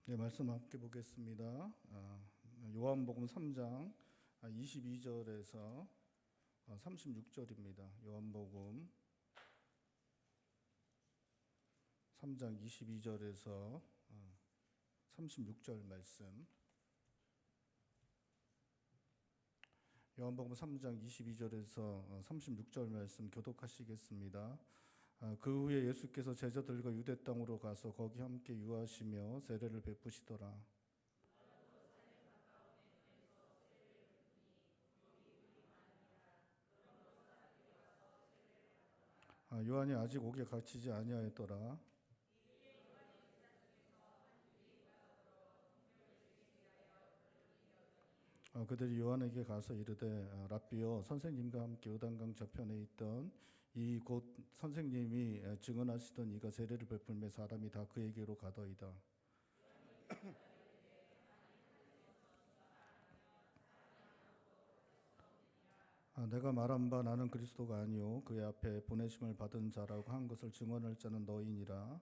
네, 말씀 함께 보겠습니다. 요한복음 3장 22절에서 36절입니다. 요한복음 3장 22절에서 36절 말씀. 요한복음 3장 22절에서 36절 말씀 교독하시겠습니다. 그 후에 예수께서 제자들과 유대 땅으로 가서 거기 함께 유하시며 세례를 베푸시더라. 요한이 아직 옥에 갇히지 아니하였더라. 그들이 요한에게 가서 이르되 랍비여, 선생님과 함께 요단강 저편에 있던 이 곧 선생님이 증언하시던 이가 세례를 베풀매 사람이 다 그에게로 가더이다. 내가 말한 바 나는 그리스도가 아니요 그의 앞에 보내심을 받은 자라고 한 것을 증언할 자는 너희니라.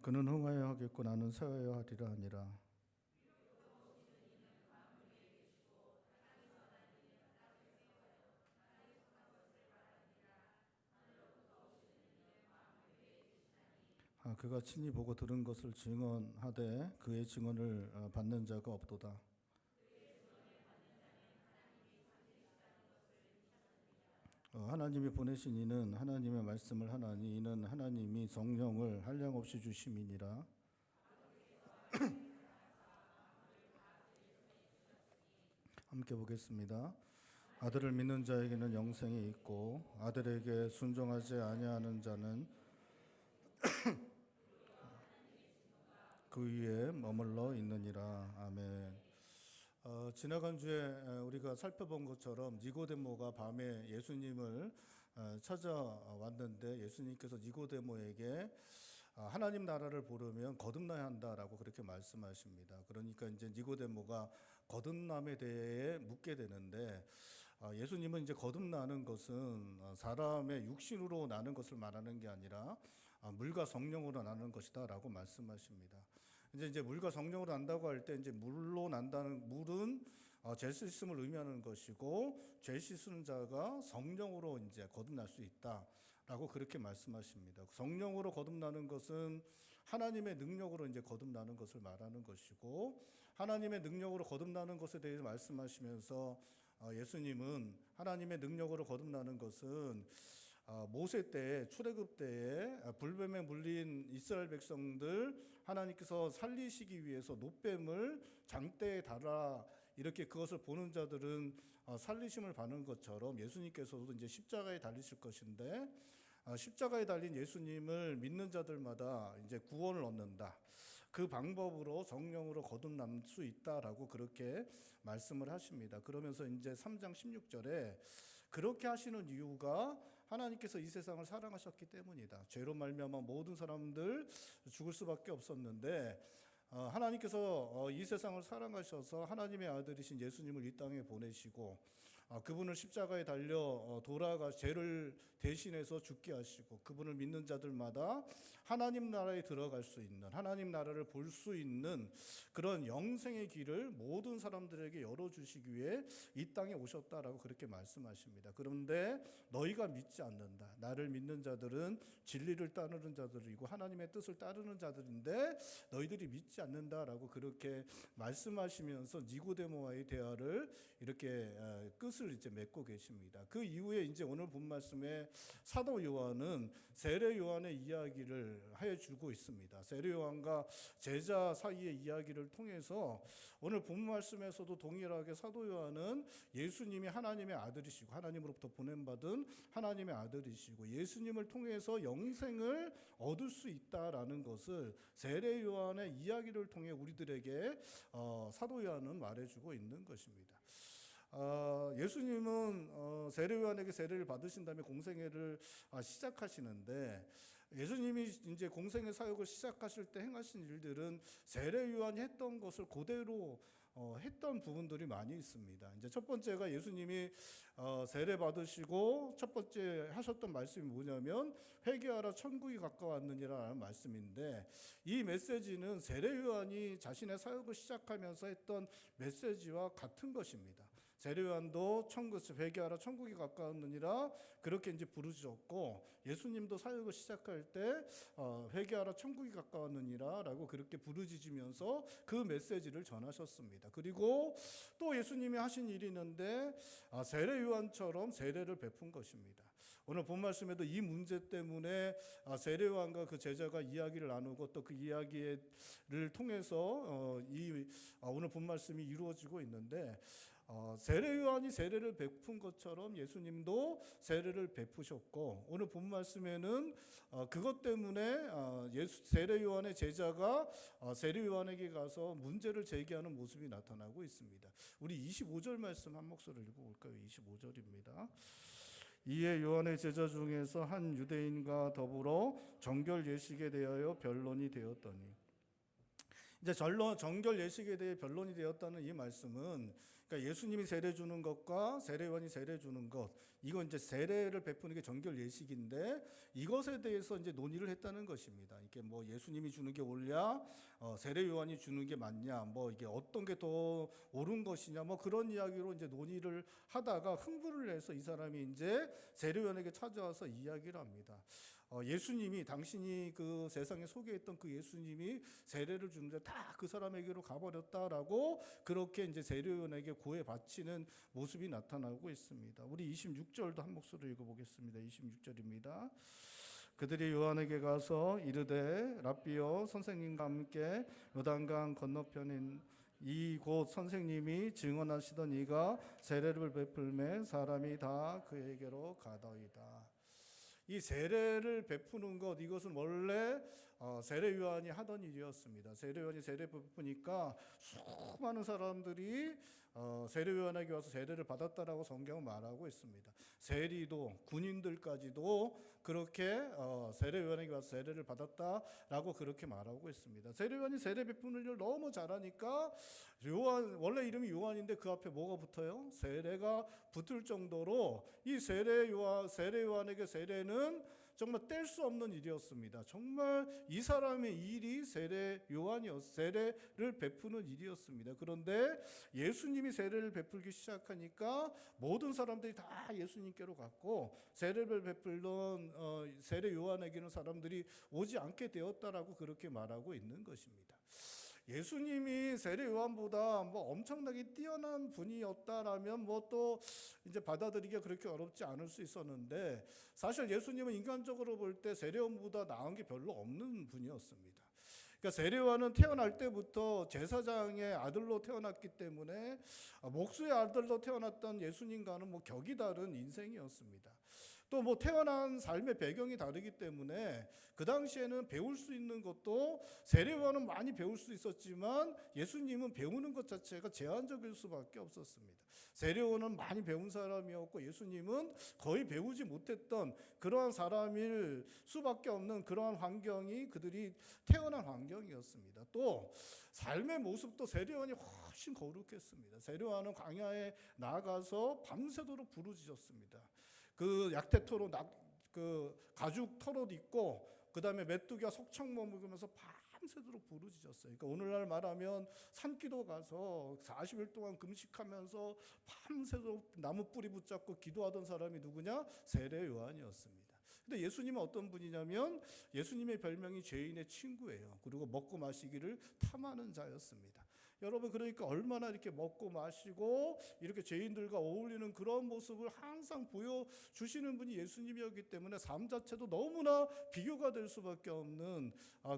그는 흥하여 하겠고 나는 쇠하여 하리라 하니라. 그가 친히 보고 들은 것을 증언하되 그의 증언을 받는 자가 없도다. 하나님이 보내신 이는 하나님의 말씀을 하나니 이는 하나님이 성령을 한량없이 주심이니라. 함께 보겠습니다. 아들을 믿는 자에게는 영생이 있고 아들에게 순종하지 아니하는 자는 그 위에 머물러 있느니라. 아멘. 지나간 주에 우리가 살펴본 것처럼 니고데모가 밤에 예수님을 찾아왔는데 예수님께서 니고데모에게 하나님 나라를 보려면 거듭나야 한다라고 그렇게 말씀하십니다. 그러니까 이제 니고데모가 거듭남에 대해 묻게 되는데 예수님은 이제 거듭나는 것은 사람의 육신으로 나는 것을 말하는 게 아니라 물과 성령으로 나는 것이다라고 말씀하십니다. 이제 물과 성령으로 난다고 할 때 이제 물로 난다는 물은 죄 씻음을 의미하는 것이고 죄 씻는 자가 성령으로 이제 거듭날 수 있다라고 그렇게 말씀하십니다. 성령으로 거듭나는 것은 하나님의 능력으로 이제 거듭나는 것을 말하는 것이고 하나님의 능력으로 거듭나는 것에 대해서 말씀하시면서 예수님은 하나님의 능력으로 거듭나는 것은 모세 때 출애굽 때에 불뱀에 물린 이스라엘 백성들 하나님께서 살리시기 위해서 놋뱀을 장대에 달아 이렇게 그것을 보는 자들은 살리심을 받는 것처럼 예수님께서도 이제 십자가에 달리실 것인데 십자가에 달린 예수님을 믿는 자들마다 이제 구원을 얻는다. 그 방법으로 성령으로 거듭날 수 있다라고 그렇게 말씀을 하십니다. 그러면서 이제 3장 16절에 그렇게 하시는 이유가 하나님께서 이 세상을 사랑하셨기 때문이다. 죄로 말미암아 모든 사람들 죽을 수밖에 없었는데 하나님께서 이 세상을 사랑하셔서 하나님의 아들이신 예수님을 이 땅에 보내시고 그분을 십자가에 달려 돌아가 죄를 대신해서 죽게 하시고 그분을 믿는 자들마다 하나님 나라에 들어갈 수 있는 하나님 나라를 볼 수 있는 그런 영생의 길을 모든 사람들에게 열어주시기 위해 이 땅에 오셨다라고 그렇게 말씀하십니다. 그런데 너희가 믿지 않는다. 나를 믿는 자들은 진리를 따르는 자들이고 하나님의 뜻을 따르는 자들인데 너희들이 믿지 않는다라고 그렇게 말씀하시면서 니고데모와의 대화를 이렇게 끝을 이제 맺고 계십니다. 그 이후에 이제 오늘 본 말씀에 사도 요한은 세례 요한의 이야기를 하여 주고 있습니다. 세례 요한과 제자 사이의 이야기를 통해서 오늘 본 말씀에서도 동일하게 사도 요한은 예수님이 하나님의 아들이시고 하나님으로부터 보냄받은 하나님의 아들이시고 예수님을 통해서 영생을 얻을 수 있다라는 것을 세례 요한의 이야기를 통해 우리들에게 사도 요한은 말해주고 있는 것입니다. 예수님은 세례 요한에게 세례를 받으신 다음에 공생애를 시작하시는데 예수님이 이제 공생의 사역을 시작하실 때 행하신 일들은 세례 요한이 했던 것을 그대로 했던 부분들이 많이 있습니다. 이제 첫 번째가 예수님이 세례 받으시고 첫 번째 하셨던 말씀이 뭐냐면 회개하라 천국이 가까웠느니라는 말씀인데, 이 메시지는 세례 요한이 자신의 사역을 시작하면서 했던 메시지와 같은 것입니다. 세례 요한도 회개하라 천국이 가까웠느니라 그렇게 이제 부르셨고, 예수님도 사역을 시작할 때 회개하라 천국이 가까웠느니라라고 그렇게 부르짖으면서 그 메시지를 전하셨습니다. 그리고 또 예수님이 하신 일이 있는데 세례 요한처럼 세례를 베푼 것입니다. 오늘 본 말씀에도 이 문제 때문에 세례 요한과 그 제자가 이야기를 나누고 또 그 이야기를 통해서 오늘 본 말씀이 이루어지고 있는데, 세례 요한이 세례를 베푼 것처럼 예수님도 세례를 베푸셨고, 오늘 본 말씀에는 그것 때문에 세례 요한의 제자가 세례 요한에게 가서 문제를 제기하는 모습이 나타나고 있습니다. 우리 25절 말씀 한 목소리 읽어볼까요? 25절입니다. 이에 요한의 제자 중에서 한 유대인과 더불어 정결 예식에 대하여 변론이 되었더니, 이제 정결 예식에 대해 변론이 되었다는 이 말씀은, 그러니까 예수님이 세례 주는 것과 세례 요한이 세례 주는 것, 이건 이제 세례를 베푸는 게 정결 예식인데, 이것에 대해서 이제 논의를 했다는 것입니다. 이게 뭐 예수님이 주는 게 옳냐, 세례 요한이 주는 게 맞냐, 뭐 이게 어떤 게 더 옳은 것이냐, 뭐 그런 이야기로 이제 논의를 하다가 흥분을 해서 이 사람이 이제 세례 요한에게 찾아와서 이야기를 합니다. 예수님이, 당신이 그 세상에 소개했던 그 예수님이 세례를 주는데 다 그 사람에게로 가버렸다라고 그렇게 이제 세례 요한에게 고해 바치는 모습이 나타나고 있습니다. 우리 26절도 한 목소리로 읽어보겠습니다. 26절입니다. 그들이 요한에게 가서 이르되 랍비여, 선생님과 함께 요단강 건너편인 이곳 선생님이 증언하시던 이가 세례를 베풀매 사람이 다 그에게로 가더이다. 이 세례를 베푸는 것, 이것은 원래 세례 요한이 하던 일이었습니다. 세례 요한이 세례 베푸니까 수많은 사람들이 세례 요한에게 와서 세례를 받았다라고 성경은 말하고 있습니다. 세리도, 군인들까지도 그렇게 세례 요한에게 와서 세례를 받았다라고 그렇게 말하고 있습니다. 세례 요한이 세례 베푸는 일을 너무 잘하니까, 원래 이름이 요한인데 그 앞에 뭐가 붙어요? 세례가 붙을 정도로 이 세례 요한에게 세례는 정말 뗄 수 없는 일이었습니다. 정말 이 사람의 일이 세례를 베푸는 일이었습니다. 그런데 예수님이 세례를 베풀기 시작하니까 모든 사람들이 다 예수님께로 갔고, 세례를 베풀던 세례 요한에게는 사람들이 오지 않게 되었다라고 그렇게 말하고 있는 것입니다. 예수님이 세례 요한보다 뭐 엄청나게 뛰어난 분이었다라면 뭐 또 이제 받아들이기가 그렇게 어렵지 않을 수 있었는데, 사실 예수님은 인간적으로 볼 때 세례 요한보다 나은 게 별로 없는 분이었습니다. 그러니까 세례 요한은 태어날 때부터 제사장의 아들로 태어났기 때문에 목수의 아들로 태어났던 예수님과는 뭐 격이 다른 인생이었습니다. 또 뭐 태어난 삶의 배경이 다르기 때문에 그 당시에는 배울 수 있는 것도, 세례 요한은 많이 배울 수 있었지만 예수님은 배우는 것 자체가 제한적일 수밖에 없었습니다. 세례 요한은 많이 배운 사람이었고 예수님은 거의 배우지 못했던 그러한 사람일 수밖에 없는 그러한 환경이 그들이 태어난 환경이었습니다. 또 삶의 모습도 세례 요한이 훨씬 거룩했습니다. 세례 요한은 광야에 나가서 밤새도록 부르짖었습니다. 그 약태토로 그 가죽 털옷 입고, 그 다음에 메뚜기와 석청 머무르면서 밤새도록 부르짖었어요. 그러니까 오늘날 말하면 산기도 가서 40일 동안 금식하면서 밤새도록 나무 뿌리 붙잡고 기도하던 사람이 누구냐? 세례 요한이었습니다. 근데 예수님은 어떤 분이냐면, 예수님의 별명이 죄인의 친구예요. 그리고 먹고 마시기를 탐하는 자였습니다. 여러분, 그러니까 얼마나 이렇게 먹고 마시고 이렇게 죄인들과 어울리는 그런 모습을 항상 보여주시는 분이 예수님이었기 때문에 삶 자체도 너무나 비교가 될 수밖에 없는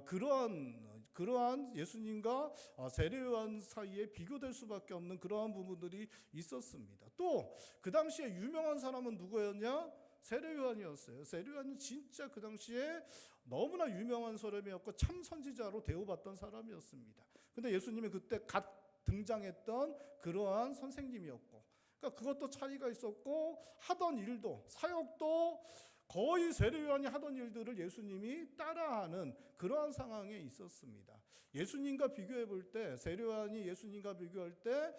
그러한 예수님과 세례 요한 사이에 비교될 수밖에 없는 그러한 부분들이 있었습니다. 또 그 당시에 유명한 사람은 누구였냐? 세례 요한이었어요. 세례 요한은 진짜 그 당시에 너무나 유명한 사람이었고 참 선지자로 대우받던 사람이었습니다. 근데 예수님이 그때 갓 등장했던 그러한 선생님이었고, 그러니까 그것도 차이가 있었고, 하던 일도, 사역도 거의 세례요한이 하던 일들을 예수님이 따라하는 그러한 상황에 있었습니다. 예수님과 비교해 볼 때, 세례요한이 예수님과 비교할 때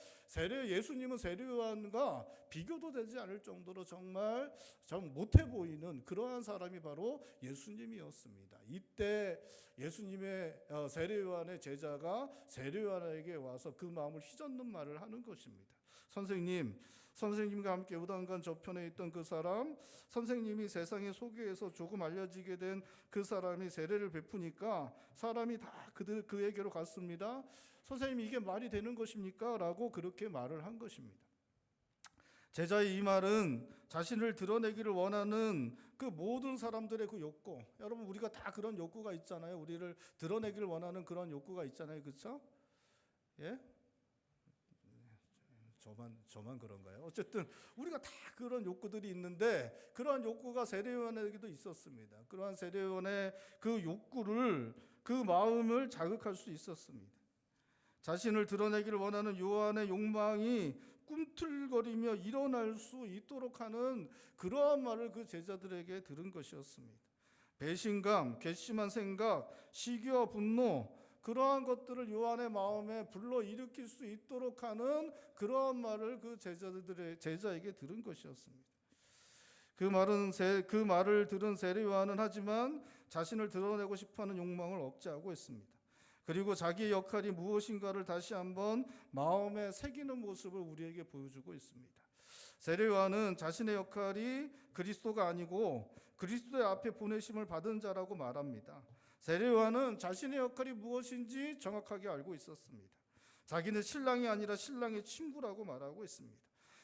예수님은 세례요한과 비교도 되지 않을 정도로 정말 좀 못해 보이는 그러한 사람이 바로 예수님이었습니다. 이때 예수님의 세례요한의 제자가 세례요한에게 와서 그 마음을 휘젓는 말을 하는 것입니다. 선생님과 함께 요단강 저편에 있던 그 사람, 선생님이 세상의 소개에서 조금 알려지게 된 그 사람이 세례를 베푸니까 사람이 다 그에게로 갔습니다. 선생님, 이게 말이 되는 것입니까? 라고 그렇게 말을 한 것입니다. 제자의 이 말은 자신을 드러내기를 원하는 그 모든 사람들의 그 욕구, 여러분 우리가 다 그런 욕구가 있잖아요. 우리를 드러내기를 원하는 그런 욕구가 있잖아요. 그렇죠? 예? 저만 그런가요? 어쨌든 우리가 다 그런 욕구들이 있는데 그러한 욕구가 세례요한에게도 있었습니다. 그러한 세례요한의 그 욕구를, 그 마음을 자극할 수 있었습니다. 자신을 드러내기를 원하는 요한의 욕망이 꿈틀거리며 일어날 수 있도록 하는 그러한 말을 그 제자들에게 들은 것이었습니다. 배신감, 괘씸한 생각, 시기와 분노, 그러한 것들을 요한의 마음에 불러일으킬 수 있도록 하는 그러한 말을 그 제자에게 들은 것이었습니다. 그 말을 들은 세례 요한은 하지만 자신을 드러내고 싶어하는 욕망을 억제하고 있습니다. 그리고 자기의 역할이 무엇인가를 다시 한번 마음에 새기는 모습을 우리에게 보여주고 있습니다. 세례 요한은 자신의 역할이 그리스도가 아니고 그리스도의 앞에 보내심을 받은 자라고 말합니다. 세례 요한은 자신의 역할이 무엇인지 정확하게 알고 있었습니다. 자기는 신랑이 아니라 신랑의 친구라고 말하고 있습니다.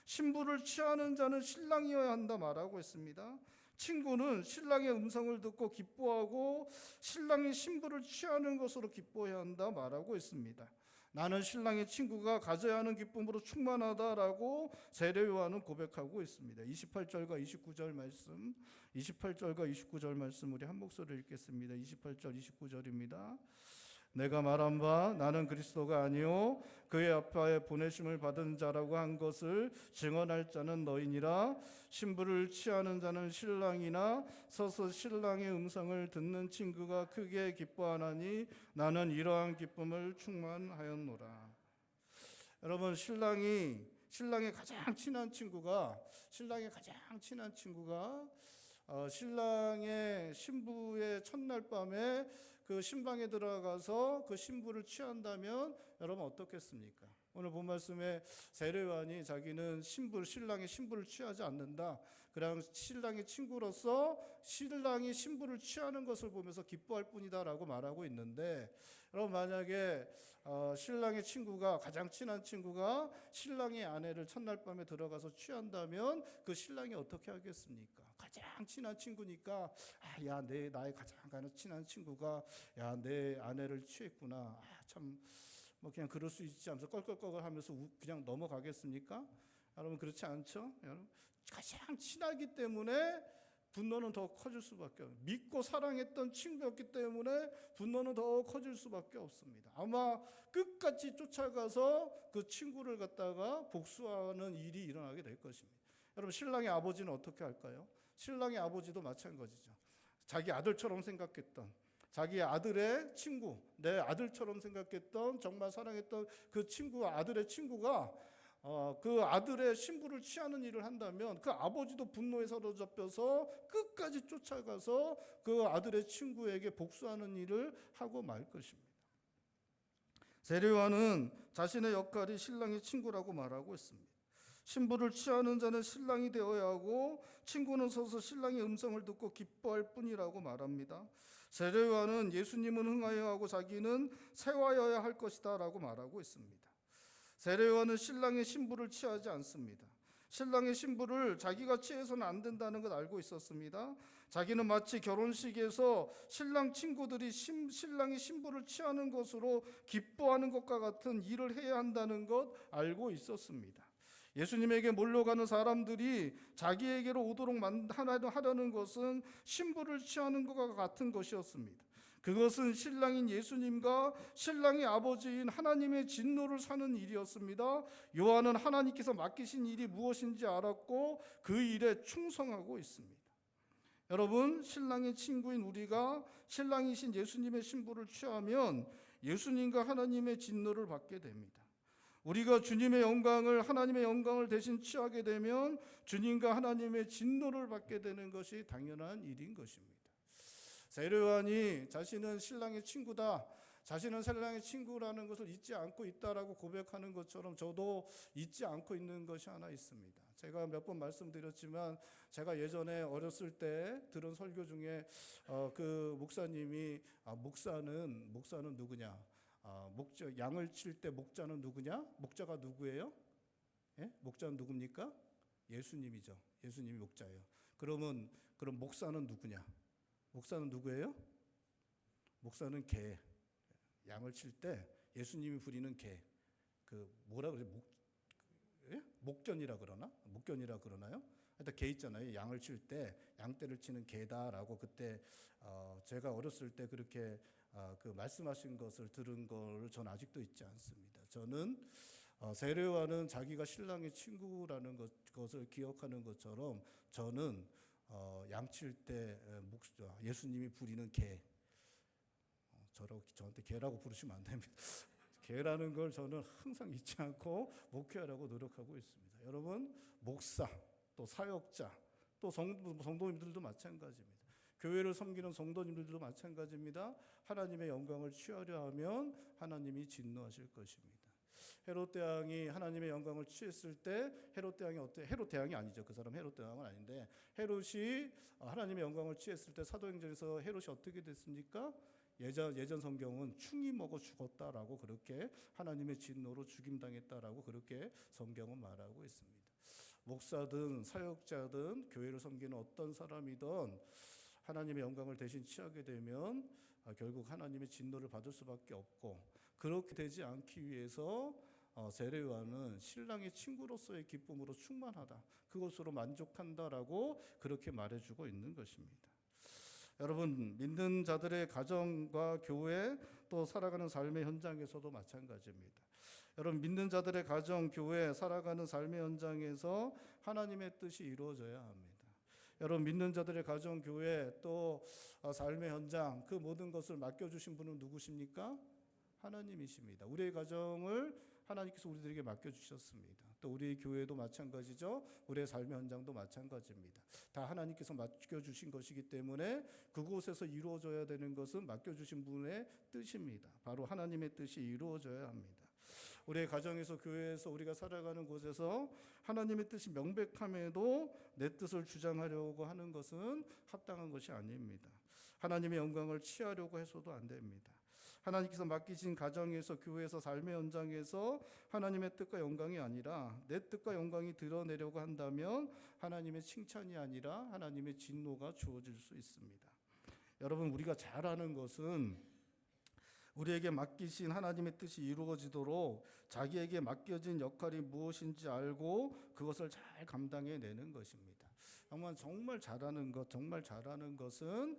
신부를 취하는 자는 신랑이어야 한다 말하고 있습니다. 친구는 신랑의 음성을 듣고 기뻐하고 신랑이 신부를 취하는 것으로 기뻐해야 한다 말하고 있습니다. 나는 신랑의 친구가 가져야 하는 기쁨으로 충만하다라고 세례 요한은 고백하고 있습니다. 28절과 29절 말씀, 28절과 29절 말씀 우리 한 목소리로 읽겠습니다. 28절 29절입니다. 내가 말한 바 나는 그리스도가 아니요 그의 앞에 보내심을 받은 자라고 한 것을 증언할 자는 너희니라. 신부를 취하는 자는 신랑이나 서서 신랑의 음성을 듣는 친구가 크게 기뻐하나니 나는 이러한 기쁨을 충만하였노라. 여러분, 신랑의 가장 친한 친구가 신랑의 신부의 첫날 밤에 그 신방에 들어가서 그 신부를 취한다면 여러분 어떻겠습니까? 오늘 본 말씀에 세례 요한이 자기는 신랑의 신부를 취하지 않는다. 그냥 신랑의 친구로서 신랑이 신부를 취하는 것을 보면서 기뻐할 뿐이다라고 말하고 있는데, 여러분 만약에 신랑의 친구가, 가장 친한 친구가 신랑의 아내를 첫날 밤에 들어가서 취한다면 그 신랑이 어떻게 하겠습니까? 가장 친한 친구니까 나의 가장 친한 친구가 내 아내를 취했구나. 참 뭐 그냥 그럴 수 있지 하면서 껄껄껄 하면서 그냥 넘어가겠습니까? 여러분 그렇지 않죠? 여러분 가장 친하기 때문에 분노는 더 커질 수밖에 없습니다. 믿고 사랑했던 친구였기 때문에 분노는 더 커질 수밖에 없습니다. 아마 끝까지 쫓아가서 그 친구를 갖다가 복수하는 일이 일어나게 될 것입니다. 여러분 신랑의 아버지는 어떻게 할까요? 신랑의 아버지도 마찬가지죠. 자기 아들처럼 생각했던, 자기 아들의 친구, 내 아들처럼 생각했던, 정말 사랑했던 그 친구, 아들의 친구가 그 아들의 신부를 취하는 일을 한다면 그 아버지도 분노에 사로잡혀서 끝까지 쫓아가서 그 아들의 친구에게 복수하는 일을 하고 말 것입니다. 세례 요한은 자신의 역할이 신랑의 친구라고 말하고 있습니다. 신부를 취하는 자는 신랑이 되어야 하고 친구는 서서 신랑의 음성을 듣고 기뻐할 뿐이라고 말합니다. 세례 요한은 예수님은 흥하여야 하고 자기는 세워야 할 것이다 라고 말하고 있습니다. 세례 요한은 신랑의 신부를 취하지 않습니다. 신랑의 신부를 자기가 취해서는 안 된다는 걸 알고 있었습니다. 자기는 마치 결혼식에서 신랑 친구들이 신랑의 신부를 취하는 것으로 기뻐하는 것과 같은 일을 해야 한다는 것 알고 있었습니다. 예수님에게 몰려가는 사람들이 자기에게로 오도록 하려는 것은 신부를 취하는 것과 같은 것이었습니다. 그것은 신랑인 예수님과 신랑의 아버지인 하나님의 진노를 사는 일이었습니다. 요한은 하나님께서 맡기신 일이 무엇인지 알았고 그 일에 충성하고 있습니다. 여러분, 신랑의 친구인 우리가 신랑이신 예수님의 신부를 취하면 예수님과 하나님의 진노를 받게 됩니다. 우리가 주님의 영광을, 하나님의 영광을 대신 취하게 되면 주님과 하나님의 진노를 받게 되는 것이 당연한 일인 것입니다. 세례요한이 자신은 신랑의 친구다, 자신은 신랑의 친구라는 것을 잊지 않고 있다라고 고백하는 것처럼 저도 잊지 않고 있는 것이 하나 있습니다. 제가 몇 번 말씀드렸지만 제가 예전에 어렸을 때 들은 설교 중에 그 목사님이 목사는 누구냐? 양을 칠 때 목자는 누구냐? 목자가 누구예요? 예? 목자는 누굽니까? 예수님이죠. 예수님이 목자예요. 그럼 목사는 누구냐? 목사는 누구예요? 목사는 개. 양을 칠 때 예수님이 부리는 개. 그 뭐라 그래? 목견이라 그러나? 목견이라 그러나요? 하여튼 개 있잖아요. 양을 칠 때 양떼를 치는 개다라고 그때 제가 어렸을 때 그렇게 그 말씀하신 것을 들은 걸 전 아직도 잊지 않습니다. 저는 세례요한은 자기가 신랑의 친구라는 것을 기억하는 것처럼 저는 양칠 때 예수님이 부리는 개, 저한테 개라고 부르시면 안 됩니다. 개라는 걸 저는 항상 잊지 않고 목회하라고 노력하고 있습니다. 여러분, 목사, 또 사역자, 또 성도님들도 마찬가지입니다. 교회를 섬기는 성도님들도 마찬가지입니다. 하나님의 영광을 취하려 하면 하나님이 진노하실 것입니다. 헤롯 대왕이 하나님의 영광을 취했을 때 헤롯 대왕이 아니죠. 그 사람 헤롯 대왕은 아닌데 헤롯이 하나님의 영광을 취했을 때 사도행전에서 헤롯이 어떻게 됐습니까? 예전 성경은 충이 먹어 죽었다라고 그렇게 하나님의 진노로 죽임당했다라고 그렇게 성경은 말하고 있습니다. 목사든 사역자든 교회를 섬기는 어떤 사람이든 하나님의 영광을 대신 취하게 되면 결국 하나님의 진노를 받을 수밖에 없고, 그렇게 되지 않기 위해서 세례요한은 신랑의 친구로서의 기쁨으로 충만하다, 그것으로 만족한다라고 그렇게 말해주고 있는 것입니다. 여러분, 믿는 자들의 가정과 교회, 또 살아가는 삶의 현장에서도 마찬가지입니다. 여러분, 믿는 자들의 가정, 교회, 살아가는 삶의 현장에서 하나님의 뜻이 이루어져야 합니다. 여러분, 믿는 자들의 가정, 교회, 또 삶의 현장, 그 모든 것을 맡겨주신 분은 누구십니까? 하나님이십니다. 우리의 가정을 하나님께서 우리들에게 맡겨주셨습니다. 또 우리 교회도 마찬가지죠. 우리의 삶의 현장도 마찬가지입니다. 다 하나님께서 맡겨주신 것이기 때문에 그곳에서 이루어져야 되는 것은 맡겨주신 분의 뜻입니다. 바로 하나님의 뜻이 이루어져야 합니다. 우리의 가정에서, 교회에서, 우리가 살아가는 곳에서 하나님의 뜻이 명백함에도 내 뜻을 주장하려고 하는 것은 합당한 것이 아닙니다. 하나님의 영광을 취하려고 해서도 안 됩니다. 하나님께서 맡기신 가정에서, 교회에서, 삶의 현장에서 하나님의 뜻과 영광이 아니라 내 뜻과 영광이 드러내려고 한다면 하나님의 칭찬이 아니라 하나님의 진노가 주어질 수 있습니다. 여러분, 우리가 잘 아는 것은 우리에게 맡기신 하나님의 뜻이 이루어지도록 자기에게 맡겨진 역할이 무엇인지 알고 그것을 잘 감당해내는 것입니다. 정말 잘하는 것은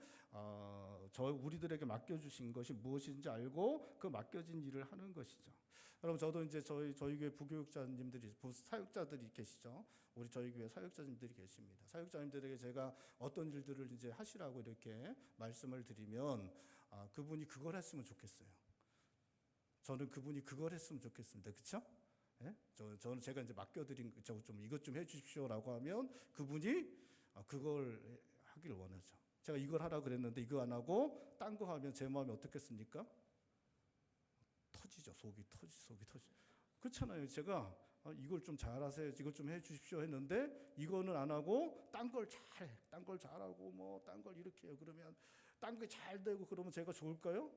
우리들에게 맡겨주신 것이 무엇인지 알고 그 맡겨진 일을 하는 것이죠. 여러분, 저도 이제 저희 교회 부교육자님들이, 사역자들이 계시죠. 우리 저희 교회 사역자님들이 계십니다. 사역자님들에게 제가 어떤 일들을 이제 하시라고 이렇게 말씀을 드리면 그분이 그걸 했으면 좋겠어요. 저는 그분이 그걸 했으면 좋겠습니다. 그렇죠? 예? 저는 제가 이제 맡겨드린 좀 이것 좀 해주십시오라고 하면 그분이 그걸 하기를 원하죠. 제가 이걸 하라고 그랬는데 이거 안 하고 딴 거 하면 제 마음이 어떻겠습니까? 터지죠. 속이 터지. 그렇잖아요. 제가 이걸 좀 잘하세요, 이걸 좀 해주십시오 했는데 이거는 안 하고 딴 걸 잘하고 뭐 딴 걸 이렇게 해요. 그러면 딴 게 잘 되고 그러면 제가 좋을까요?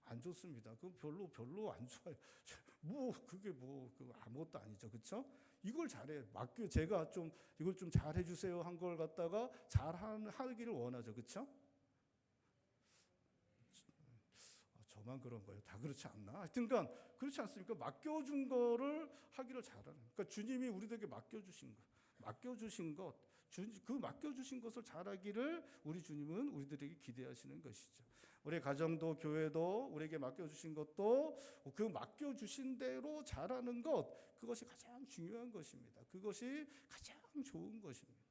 안 좋습니다. 그건 별로 안 좋아요. 그게 아무것도 아니죠. 그렇죠? 이걸 잘해. 제가 좀 이걸 좀 잘해 주세요 한 걸 갖다가 하기를 원하죠. 그렇죠? 저만 그런 거예요. 다 그렇지 않나? 하여튼간 그렇지 않습니까? 맡겨준 거를 하기를 잘하는. 그러니까 주님이 우리들에게 맡겨주신 것, 그 맡겨주신 것을 잘하기를 우리 주님은 우리들에게 기대하시는 것이죠. 우리 가정도 교회도 우리에게 맡겨주신 것도 그 맡겨주신 대로 잘하는 것, 그것이 가장 중요한 것입니다. 그것이 가장 좋은 것입니다.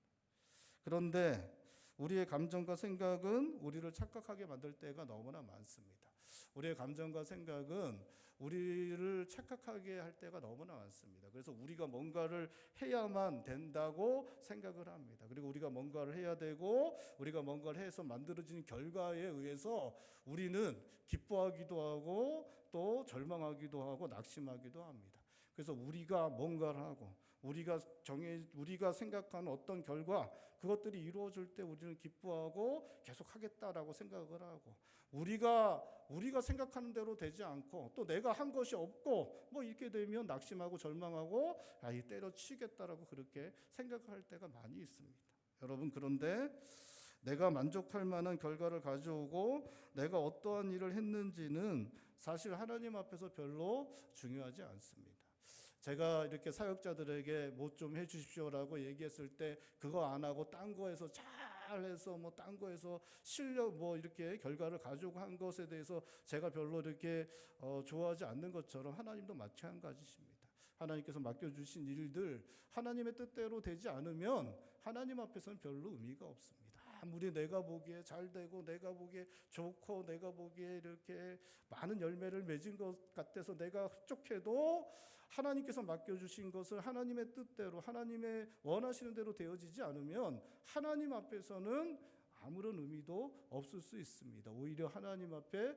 그런데 우리의 감정과 생각은 우리를 착각하게 만들 때가 너무나 많습니다. 우리의 감정과 생각은 우리를 착각하게 할 때가 너무나 많습니다. 그래서 우리가 뭔가를 해야만 된다고 생각을 합니다. 그리고 우리가 뭔가를 해야 되고 우리가 뭔가를 해서 만들어지는 결과에 의해서 우리는 기뻐하기도 하고 또 절망하기도 하고 낙심하기도 합니다. 그래서 우리가 뭔가를 하고 우리가 생각하는 어떤 결과 그것들이 이루어질 때 우리는 기뻐하고 계속 하겠다라고 생각을 하고 우리가 생각하는 대로 되지 않고 또 내가 한 것이 없고 뭐 이렇게 되면 낙심하고 절망하고 이 때려치겠다라고 그렇게 생각할 때가 많이 있습니다. 여러분, 그런데 내가 만족할 만한 결과를 가져오고 내가 어떠한 일을 했는지는 사실 하나님 앞에서 별로 중요하지 않습니다. 제가 이렇게 사역자들에게 뭐 좀 해주십시오라고 얘기했을 때 그거 안 하고 딴 거에서 잘해서 뭐 딴 거에서 실력 뭐 이렇게 결과를 가지고 한 것에 대해서 제가 별로 이렇게 좋아하지 않는 것처럼 하나님도 마찬가지십니다. 하나님께서 맡겨주신 일들 하나님의 뜻대로 되지 않으면 하나님 앞에서는 별로 의미가 없습니다. 아무리 내가 보기에 잘 되고 내가 보기에 좋고 내가 보기에 이렇게 많은 열매를 맺은 것 같아서 내가 흡족해도 하나님께서 맡겨주신 것을 하나님의 뜻대로 하나님의 원하시는 대로 되어지지 않으면 하나님 앞에서는 아무런 의미도 없을 수 있습니다. 오히려 하나님 앞에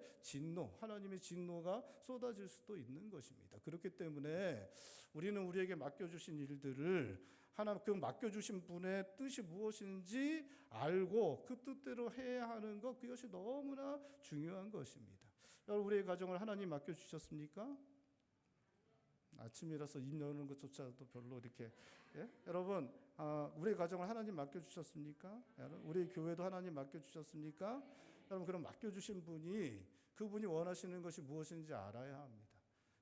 하나님의 진노가 쏟아질 수도 있는 것입니다. 그렇기 때문에 우리는 우리에게 맡겨주신 일들을 그 맡겨주신 분의 뜻이 무엇인지 알고 그 뜻대로 해야 하는 것, 그것이 너무나 중요한 것입니다. 여러분, 우리의 가정을 하나님 맡겨주셨습니까? 아침이라서 입 여는 것조차도 별로 이렇게 여러분, 우리의 가정을 하나님 맡겨주셨습니까? 우리 교회도 하나님 맡겨주셨습니까? 여러분, 그럼 맡겨주신 그분이 원하시는 것이 무엇인지 알아야 합니다.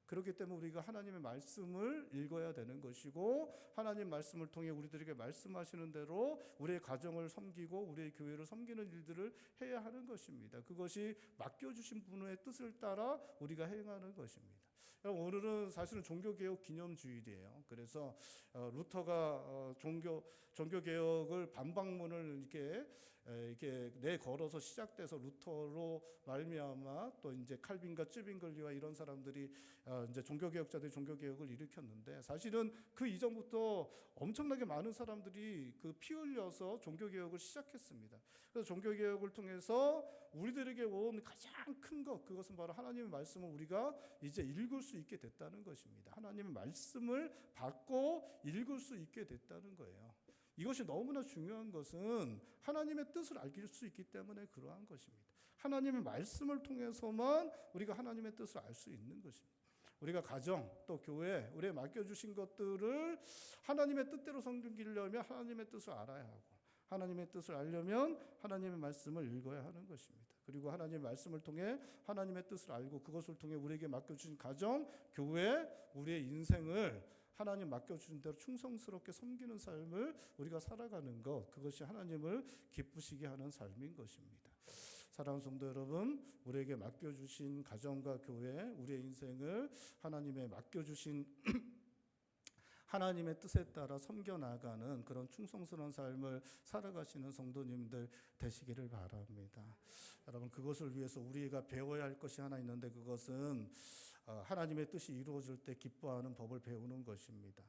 그렇기 때문에 우리가 하나님의 말씀을 읽어야 되는 것이고 하나님 말씀을 통해 우리들에게 말씀하시는 대로 우리의 가정을 섬기고 우리의 교회를 섬기는 일들을 해야 하는 것입니다. 그것이 맡겨주신 분의 뜻을 따라 우리가 행하는 것입니다. 오늘은 사실은 종교개혁 기념주일이에요. 그래서 루터가 종교개혁을 반박문을 이렇게 내걸어서 시작돼서 루터로 말미암아 또 이제 칼빈과 쯔빙글리와 이런 사람들이 이제 종교개혁자들이 종교개혁을 일으켰는데 사실은 그 이전부터 엄청나게 많은 사람들이 그 피 흘려서 종교개혁을 시작했습니다. 그래서 종교개혁을 통해서 우리들에게 온 가장 큰 것, 그것은 바로 하나님의 말씀을 우리가 이제 읽을 수 있게 됐다는 것입니다. 하나님의 말씀을 받고 읽을 수 있게 됐다는 거예요. 이것이 너무나 중요한 것은 하나님의 뜻을 알 수 있기 때문에 그러한 것입니다. 하나님의 말씀을 통해서만 우리가 하나님의 뜻을 알 수 있는 것입니다. 우리가 가정 또 교회 우리에 맡겨주신 것들을 하나님의 뜻대로 섬기려면 하나님의 뜻을 알아야 하고 하나님의 뜻을 알려면 하나님의 말씀을 읽어야 하는 것입니다. 그리고 하나님의 말씀을 통해 하나님의 뜻을 알고 그것을 통해 우리에게 맡겨주신 가정, 교회, 우리의 인생을 하나님 맡겨주신 대로 충성스럽게 섬기는 삶을 우리가 살아가는 것, 그것이 하나님을 기쁘시게 하는 삶인 것입니다. 사랑하는 성도 여러분, 우리에게 맡겨주신 가정과 교회, 우리의 인생을 하나님의 맡겨주신 하나님의 뜻에 따라 섬겨나가는 그런 충성스러운 삶을 살아가시는 성도님들 되시기를 바랍니다. 여러분, 그것을 위해서 우리가 배워야 할 것이 하나 있는데 그것은 하나님의 뜻이 이루어질 때 기뻐하는 법을 배우는 것입니다.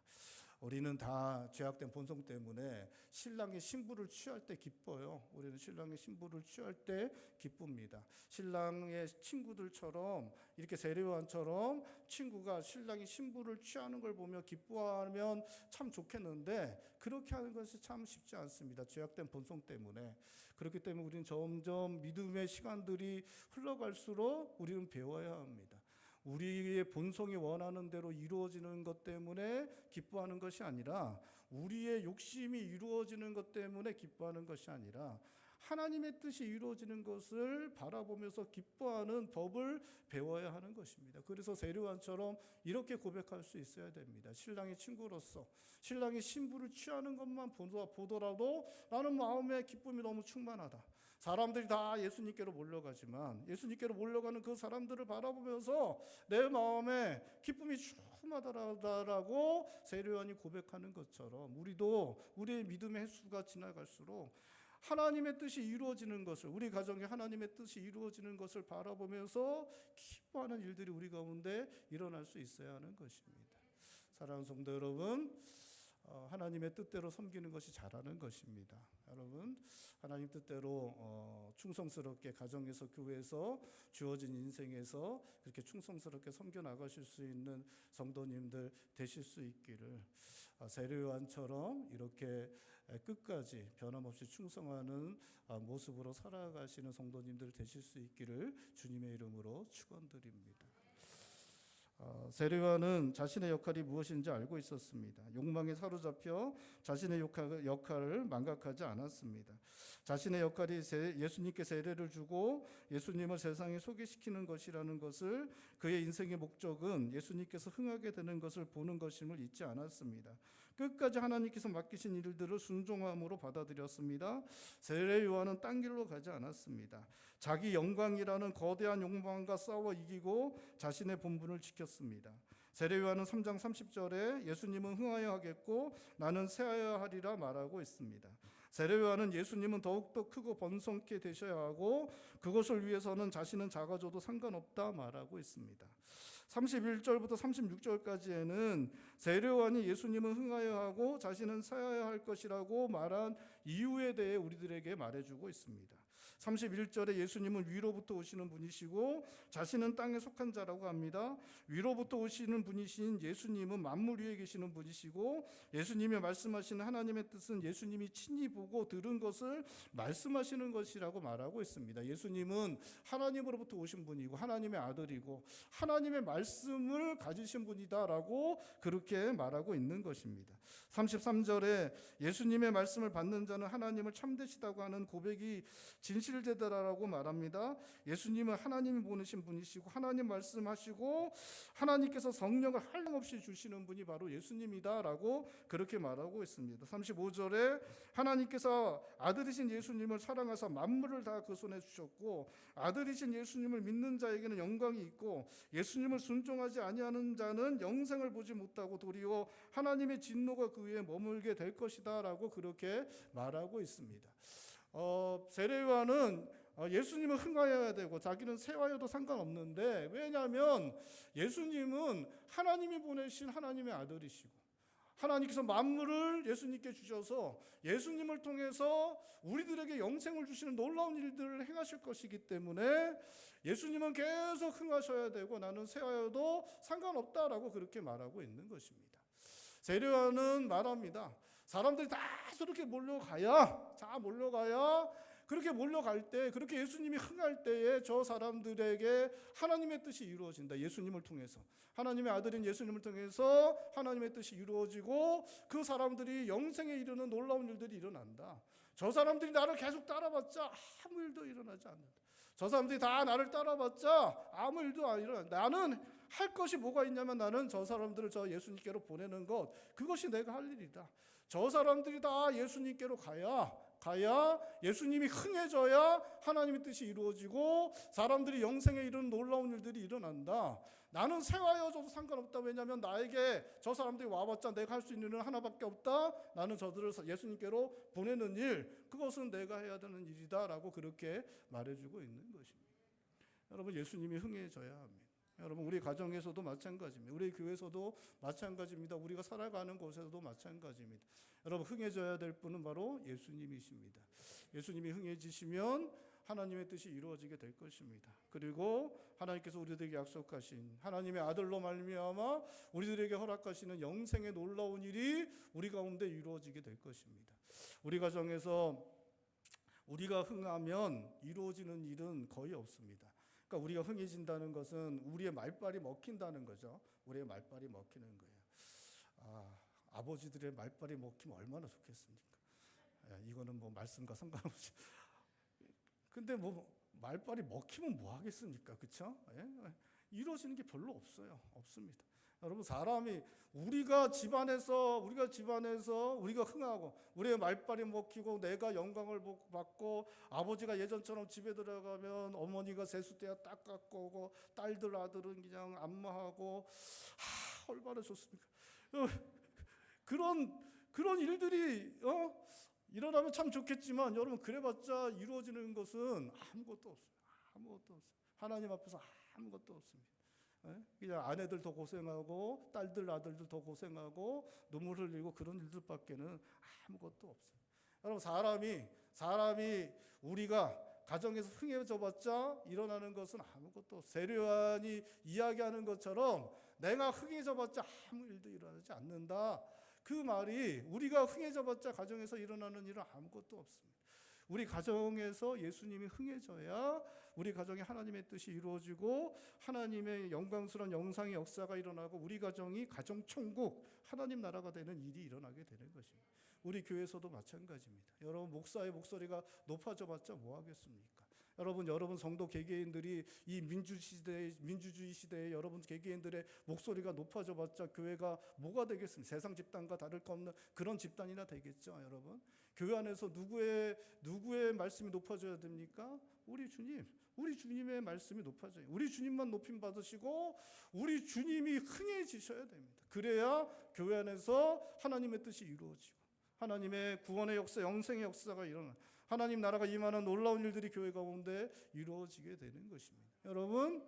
우리는 다 죄악된 본성 때문에 신랑이 신부를 취할 때 기뻐요. 우리는 신랑의 신부를 취할 때 기쁩니다. 신랑의 친구들처럼 이렇게 세례요한처럼 친구가 신랑이 신부를 취하는 걸 보며 기뻐하면 참 좋겠는데 그렇게 하는 것이 참 쉽지 않습니다. 죄악된 본성 때문에. 그렇기 때문에 우리는 점점 믿음의 시간들이 흘러갈수록 우리는 배워야 합니다. 우리의 본성이 원하는 대로 이루어지는 것 때문에 기뻐하는 것이 아니라 우리의 욕심이 이루어지는 것 때문에 기뻐하는 것이 아니라 하나님의 뜻이 이루어지는 것을 바라보면서 기뻐하는 법을 배워야 하는 것입니다. 그래서 세례요한처럼 이렇게 고백할 수 있어야 됩니다. 신랑의 친구로서 신랑이 신부를 취하는 것만 보더라도 나는 마음에 기쁨이 너무 충만하다. 사람들이 다 예수님께로 몰려가지만 예수님께로 몰려가는 그 사람들을 바라보면서 내 마음에 기쁨이 충만하다라고 세례요한이 고백하는 것처럼 우리도 우리의 믿음의 횟수가 지나갈수록 하나님의 뜻이 이루어지는 것을, 우리 가정에 하나님의 뜻이 이루어지는 것을 바라보면서 기뻐하는 일들이 우리 가운데 일어날 수 있어야 하는 것입니다. 사랑하는 성도 여러분, 하나님의 뜻대로 섬기는 것이 잘하는 것입니다. 여러분, 하나님 뜻대로 충성스럽게 가정에서, 교회에서, 주어진 인생에서 그렇게 충성스럽게 섬겨 나가실 수 있는 성도님들 되실 수 있기를, 세례요한처럼 이렇게 끝까지 변함없이 충성하는 모습으로 살아가시는 성도님들 되실 수 있기를 주님의 이름으로 축원드립니다. 세례요한은 자신의 역할이 무엇인지 알고 있었습니다. 욕망에 사로잡혀 자신의 역할을 망각하지 않았습니다. 자신의 역할이 예수님께 세례를 주고 예수님을 세상에 소개시키는 것이라는 것을, 그의 인생의 목적은 예수님께서 흥하게 되는 것을 보는 것임을 잊지 않았습니다. 끝까지 하나님께서 맡기신 일들을 순종함으로 받아들였습니다. 세례요한은 딴 길로 가지 않았습니다. 자기 영광이라는 거대한 욕망과 싸워 이기고 자신의 본분을 지켰습니다. 세례요한은 3장 30절에 예수님은 흥하여 하겠고 나는 쇠하여 하리라 말하고 있습니다. 세례요한은 예수님은 더욱더 크고 번성케 되셔야 하고 그것을 위해서는 자신은 작아져도 상관없다 말하고 있습니다. 31절부터 36절까지에는 세례요한이 예수님은 흥하여 하고 자신은 쇠하여 할 것이라고 말한 이유에 대해 우리들에게 말해주고 있습니다. 31절에 예수님은 위로부터 오시는 분이시고 자신은 땅에 속한 자라고 합니다. 위로부터 오시는 분이신 예수님은 만물 위에 계시는 분이시고 예수님이 말씀하시는 하나님의 뜻은 예수님이 친히 보고 들은 것을 말씀하시는 것이라고 말하고 있습니다. 예수님은 하나님으로부터 오신 분이고 하나님의 아들이고 하나님의 말씀을 가지신 분이다라고 그렇게 말하고 있는 것입니다. 33절에 예수님의 말씀을 받는 자는 하나님을 참되시다고 하는 고백이 진실되더라라고 말합니다. 예수님은 하나님이 보내신 분이시고 하나님 말씀하시고 하나님께서 성령을 한량없이 주시는 분이 바로 예수님이다라고 그렇게 말하고 있습니다. 35절에 하나님께서 아들이신 예수님을 사랑하사 만물을 다 그 손에 주셨고 아들이신 예수님을 믿는 자에게는 영광이 있고 예수님을 순종하지 아니하는 자는 영생을 보지 못하고 도리어 하나님의 진노가 그 위에 머물게 될 것이다 라고 그렇게 말하고 있습니다. 세례요한은 예수님은 흥하여야 되고 자기는 쇠하여도 상관없는데, 왜냐하면 예수님은 하나님이 보내신 하나님의 아들이시고 하나님께서 만물을 예수님께 주셔서 예수님을 통해서 우리들에게 영생을 주시는 놀라운 일들을 행하실 것이기 때문에 예수님은 계속 흥하셔야 되고 나는 쇠하여도 상관없다라고 그렇게 말하고 있는 것입니다. 세례요한은 말합니다. 사람들이 다 저렇게 몰려가야 그렇게 몰려갈 때, 그렇게 예수님이 흥할 때에 저 사람들에게 하나님의 뜻이 이루어진다. 예수님을 통해서, 하나님의 아들인 예수님을 통해서 하나님의 뜻이 이루어지고 그 사람들이 영생에 이르는 놀라운 일들이 일어난다. 저 사람들이 나를 계속 따라봤자 아무 일도 일어나지 않는다. 저 사람들이 다 나를 따라봤자 아무 일도 안 일어난다. 나는 할 것이 뭐가 있냐면 나는 저 사람들을 저 예수님께로 보내는 것, 그것이 내가 할 일이다. 저 사람들이 다 예수님께로 가야 예수님이 흥해져야 하나님의 뜻이 이루어지고 사람들이 영생에 이르는 놀라운 일들이 일어난다. 나는 쇠하여져도 상관없다. 왜냐하면 나에게 저 사람들이 와봤자 내가 할 수 있는 일은 하나밖에 없다. 나는 저들을 예수님께로 보내는 일, 그것은 내가 해야 되는 일이다 라고 그렇게 말해주고 있는 것입니다. 여러분, 예수님이 흥해져야 합니다. 여러분, 우리 가정에서도 마찬가지입니다. 우리 교회에서도 마찬가지입니다. 우리가 살아가는 곳에서도 마찬가지입니다. 여러분, 흥해져야 될 분은 바로 예수님이십니다. 예수님이 흥해지시면 하나님의 뜻이 이루어지게 될 것입니다. 그리고 하나님께서 우리들에게 약속하신 하나님의 아들로 말미암아 우리들에게 허락하시는 영생의 놀라운 일이 우리 가운데 이루어지게 될 것입니다. 우리 가정에서 우리가 흥하면 이루어지는 일은 거의 없습니다. 그러니까 우리가 흥해진다는 것은 우리의 말빨이 먹힌다는 거죠. 우리의 말빨이 먹히는 거예요. 아버지들의 말빨이 먹히면 얼마나 좋겠습니까? 이거는 뭐 말씀과 상관없이. 근데 뭐 말빨이 먹히면 뭐 하겠습니까? 그렇죠? 이루어지는 게 별로 없습니다. 여러분, 사람이 우리가 집안에서 우리가 흥하고 우리의 말빨이 먹히고 내가 영광을 받고 아버지가 예전처럼 집에 들어가면 어머니가 세수대야 닦아고 오고 딸들 아들은 그냥 안마하고 얼마나 좋습니까? 그런 일들이 일어나면 참 좋겠지만 여러분 그래봤자 이루어지는 것은 아무것도 없어요. 아무것도 없어요. 하나님 앞에서 아무것도 없습니다. 그냥 아내들 더 고생하고 딸들 아들들 더 고생하고 눈물 흘리고 그런 일들밖에는 아무것도 없어요. 여러분 사람이 우리가 가정에서 흥해져봤자 일어나는 것은 아무것도 없어요. 세례요한이 이야기하는 것처럼 내가 흥해져봤자 아무 일도 일어나지 않는다. 그 말이 우리가 흥해져봤자 가정에서 일어나는 일은 아무것도 없습니다. 우리 가정에서 예수님이 흥해져야 우리 가정에 하나님의 뜻이 이루어지고 하나님의 영광스러운 영상의 역사가 일어나고 우리 가정이 가정천국 하나님 나라가 되는 일이 일어나게 되는 것입니다. 우리 교회에서도 마찬가지입니다. 여러분 목사의 목소리가 높아져봤자 뭐 하겠습니까? 여러분 성도 개개인들이 이 민주주의 시대에 여러분 개개인들의 목소리가 높아져봤자 교회가 뭐가 되겠습니까? 세상 집단과 다를 것 없는 그런 집단이나 되겠죠, 여러분. 교회 안에서 누구의 말씀이 높아져야 됩니까? 우리 주님의 말씀이 높아져요. 우리 주님만 높임 받으시고 우리 주님이 흥해지셔야 됩니다. 그래야 교회 안에서 하나님의 뜻이 이루어지고 하나님의 구원의 역사, 영생의 역사가 일어나 하나님 나라가 임하는 놀라운 일들이 교회 가운데 이루어지게 되는 것입니다. 여러분,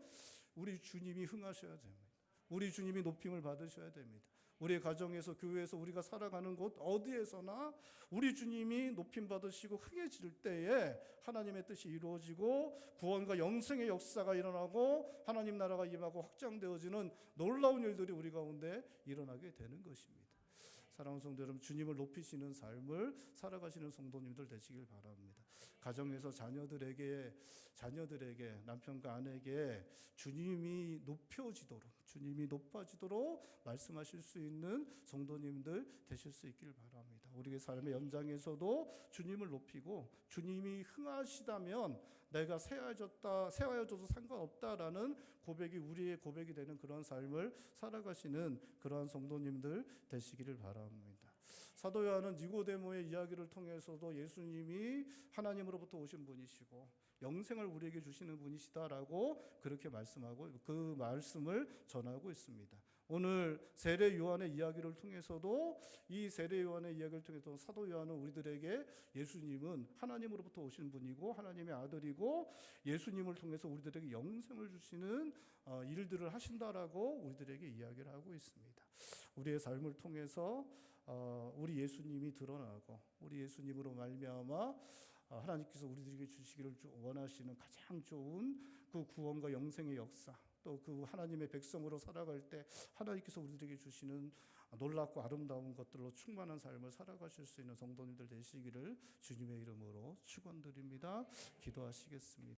우리 주님이 흥하셔야 됩니다. 우리 주님이 높임을 받으셔야 됩니다. 우리 가정에서 교회에서 우리가 살아가는 곳 어디에서나 우리 주님이 높임 받으시고 흥해질 때에 하나님의 뜻이 이루어지고 구원과 영생의 역사가 일어나고 하나님 나라가 임하고 확장되어지는 놀라운 일들이 우리 가운데 일어나게 되는 것입니다. 사랑하는 성도 여러분, 주님을 높이시는 삶을 살아가시는 성도님들 되시길 바랍니다. 가정에서 자녀들에게 남편과 아내에게 주님이 높아지도록 말씀하실 수 있는 성도님들 되실 수 있길 바랍니다. 우리의 삶의 연장에서도 주님을 높이고 주님이 흥하시다면 내가 세워져도 상관없다라는 고백이 우리의 고백이 되는 그런 삶을 살아가시는 그러한 성도님들 되시기를 바랍니다. 사도 요한은 니고데모의 이야기를 통해서도 예수님이 하나님으로부터 오신 분이시고 영생을 우리에게 주시는 분이시다라고 그렇게 말씀하고 그 말씀을 전하고 있습니다. 오늘 세례 요한의 이야기를 통해서도 이 세례 요한의 이야기를 통해서 사도 요한은 우리들에게 예수님은 하나님으로부터 오신 분이고 하나님의 아들이고 예수님을 통해서 우리들에게 영생을 주시는 일들을 하신다라고 우리들에게 이야기를 하고 있습니다. 우리의 삶을 통해서 우리 예수님이 드러나고 우리 예수님으로 말미암아 하나님께서 우리들에게 주시기를 원하시는 가장 좋은 그 구원과 영생의 역사 또 그 하나님의 백성으로 살아갈 때 하나님께서 우리들에게 주시는 놀랍고 아름다운 것들로 충만한 삶을 살아가실 수 있는 성도님들 되시기를 주님의 이름으로 축원드립니다. 기도하시겠습니다.